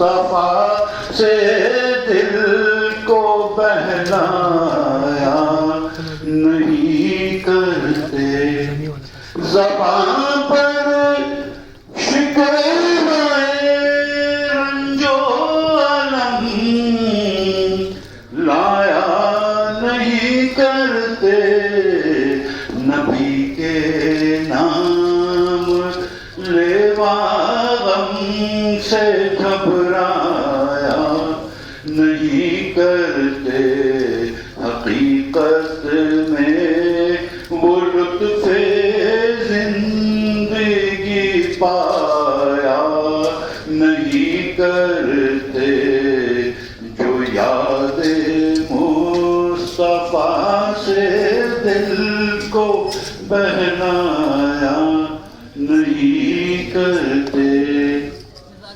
مصطفیٰ سے دل کو بہلایا نہیں کرتے، زبان پر شکوہ رنج و الم لایا نہیں کرتے، نبی کے نام لیوا غم سے گھبرایا نہیں کرتے، حقیقت میں وہ لطف زندگی پایا نہیں کرتے، جو یاد مصطفیٰ سے دل کو بہلایا